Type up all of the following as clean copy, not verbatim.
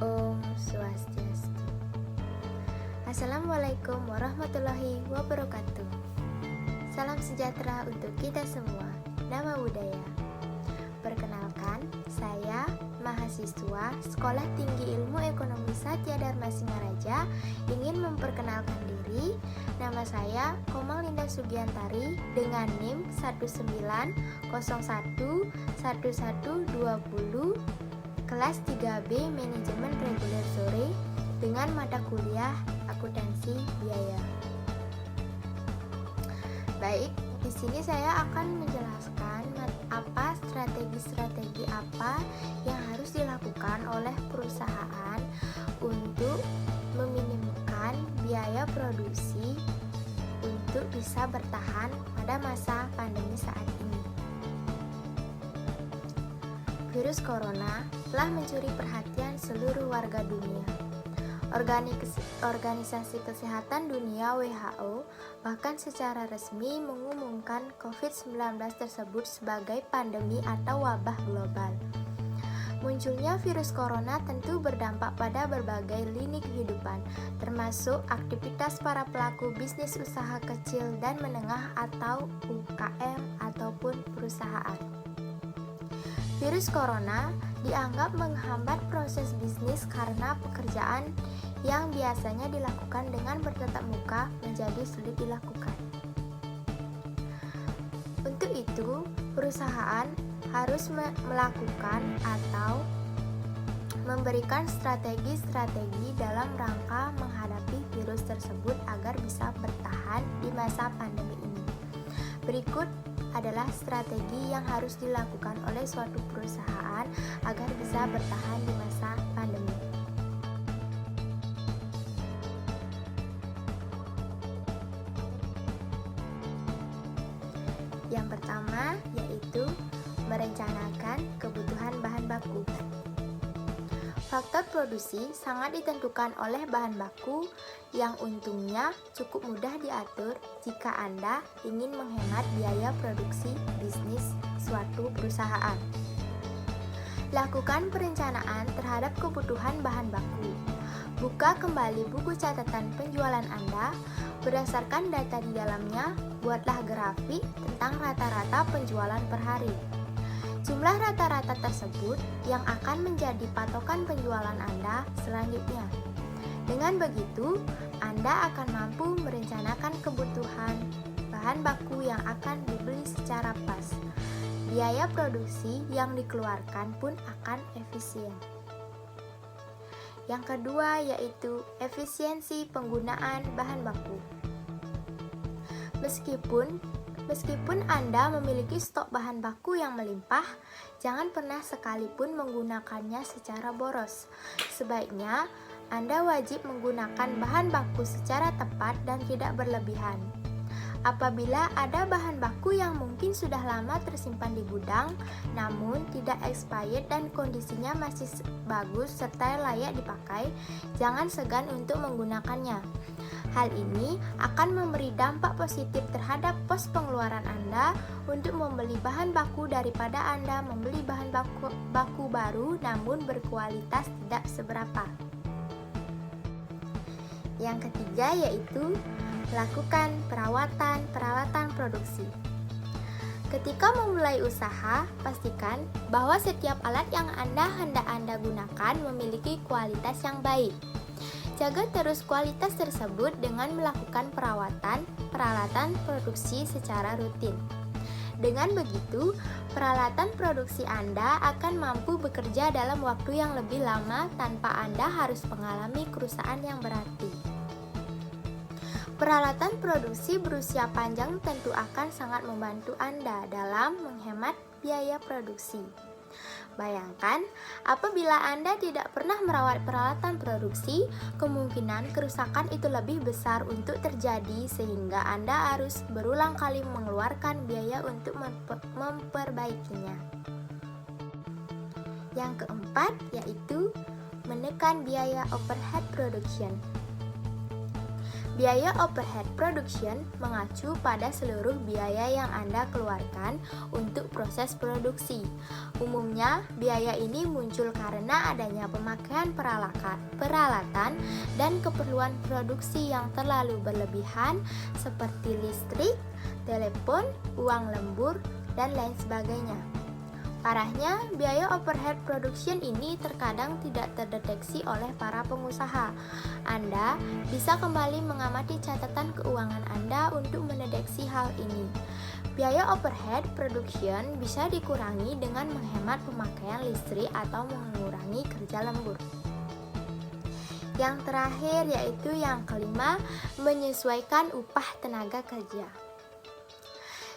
Om Swastiastu. Assalamualaikum warahmatullahi wabarakatuh. Salam sejahtera untuk kita semua. Nama budaya. Perkenalkan, saya mahasiswa Sekolah Tinggi Ilmu Ekonomi Satya Dharma Singaraja ingin memperkenalkan diri. Nama saya Komang Linda Sugiantari dengan NIM 190111120 kelas 3B Manajemen Reguler Sore dengan mata kuliah Akuntansi Biaya. Baik, di sini saya akan menjelaskan apa strategi-strategi apa yang harus dilakukan oleh perusahaan untuk meminimumkan biaya produksi untuk bisa bertahan pada masa pandemi saat ini. Virus corona telah mencuri perhatian seluruh warga dunia. Organisasi Kesehatan Dunia (WHO) bahkan secara resmi mengumumkan COVID-19 tersebut sebagai pandemi atau wabah global. Munculnya virus corona tentu berdampak pada berbagai lini kehidupan, termasuk aktivitas para pelaku bisnis usaha kecil dan menengah atau UKM ataupun perusahaan. Virus corona dianggap menghambat proses bisnis karena pekerjaan yang biasanya dilakukan dengan bertatap muka menjadi sulit dilakukan. Untuk itu, perusahaan harus melakukan atau memberikan strategi-strategi dalam rangka menghadapi virus tersebut agar bisa bertahan di masa pandemi ini. Berikut adalah strategi yang harus dilakukan oleh suatu perusahaan agar bisa bertahan di masa pandemi. Yang pertama yaitu merencanakan kebutuhan bahan baku. Faktor produksi sangat ditentukan oleh bahan baku yang untungnya cukup mudah diatur jika Anda ingin menghemat biaya produksi bisnis suatu perusahaan. Lakukan perencanaan terhadap kebutuhan bahan baku. Buka kembali buku catatan penjualan Anda. Berdasarkan data di dalamnya, buatlah grafik tentang rata-rata penjualan per hari. Jumlah rata-rata tersebut yang akan menjadi patokan penjualan Anda selanjutnya. Dengan begitu, Anda akan mampu merencanakan kebutuhan bahan baku yang akan dibeli secara pas. Biaya produksi yang dikeluarkan pun akan efisien. Yang kedua yaitu efisiensi penggunaan bahan baku. Meskipun Anda memiliki stok bahan baku yang melimpah, jangan pernah sekalipun menggunakannya secara boros. Sebaiknya, Anda wajib menggunakan bahan baku secara tepat dan tidak berlebihan. Apabila ada bahan baku yang mungkin sudah lama tersimpan di gudang, namun tidak expired dan kondisinya masih bagus serta layak dipakai, jangan segan untuk menggunakannya. Hal ini akan memberi dampak positif terhadap pos pengeluaran Anda untuk membeli bahan baku daripada Anda membeli bahan baku baru namun berkualitas tidak seberapa. Yang ketiga yaitu lakukan perawatan peralatan produksi. Ketika memulai usaha, pastikan bahwa setiap alat yang hendak Anda gunakan memiliki kualitas yang baik. Jaga terus kualitas tersebut dengan melakukan perawatan peralatan produksi secara rutin. Dengan begitu, peralatan produksi Anda akan mampu bekerja dalam waktu yang lebih lama tanpa Anda harus mengalami kerusakan yang berarti. Peralatan produksi berusia panjang tentu akan sangat membantu Anda dalam menghemat biaya produksi. Bayangkan, apabila Anda tidak pernah merawat peralatan produksi, kemungkinan kerusakan itu lebih besar untuk terjadi sehingga Anda harus berulang kali mengeluarkan biaya untuk memperbaikinya. Yang keempat yaitu menekan biaya overhead production. Biaya overhead production mengacu pada seluruh biaya yang Anda keluarkan untuk proses produksi. Umumnya, biaya ini muncul karena adanya pemakaian peralatan dan keperluan produksi yang terlalu berlebihan seperti listrik, telepon, uang lembur, dan lain sebagainya. Parahnya, biaya overhead production ini terkadang tidak terdeteksi oleh para pengusaha. Anda bisa kembali mengamati catatan keuangan Anda untuk mendeteksi hal ini. Biaya overhead production bisa dikurangi dengan menghemat pemakaian listrik atau mengurangi kerja lembur. Yang terakhir yaitu yang kelima, menyesuaikan upah tenaga kerja.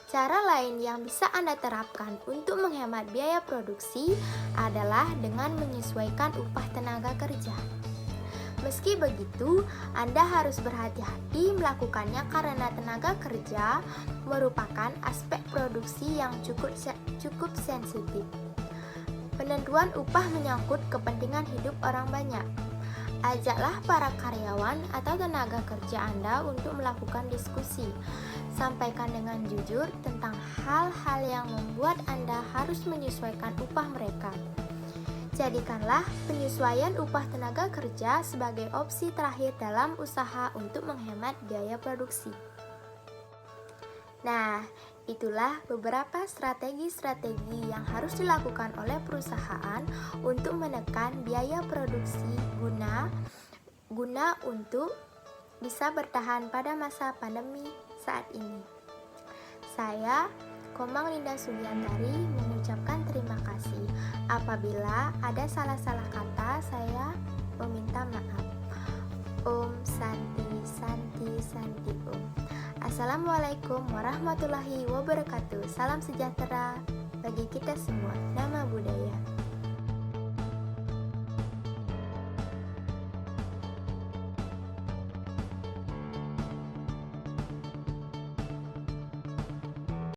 Cara lain yang bisa Anda terapkan untuk menghemat biaya produksi adalah dengan menyesuaikan upah tenaga kerja. Meski begitu, Anda harus berhati-hati melakukannya karena tenaga kerja merupakan aspek produksi yang cukup sensitif. Penentuan upah menyangkut kepentingan hidup orang banyak. Ajaklah para karyawan atau tenaga kerja Anda untuk melakukan diskusi. Sampaikan dengan jujur tentang hal-hal yang membuat Anda harus menyesuaikan upah mereka. Jadikanlah penyesuaian upah tenaga kerja sebagai opsi terakhir dalam usaha untuk menghemat biaya produksi. Nah, itulah beberapa strategi-strategi yang harus dilakukan oleh perusahaan untuk menekan biaya produksi guna untuk bisa bertahan pada masa pandemi saat ini. Saya, Komang Linda Sugiantari, mengucapkan terima kasih. Apabila ada salah-salah kata, saya meminta maaf. Om Santi Santi Santi Om. Assalamualaikum warahmatullahi wabarakatuh. Salam sejahtera bagi kita semua.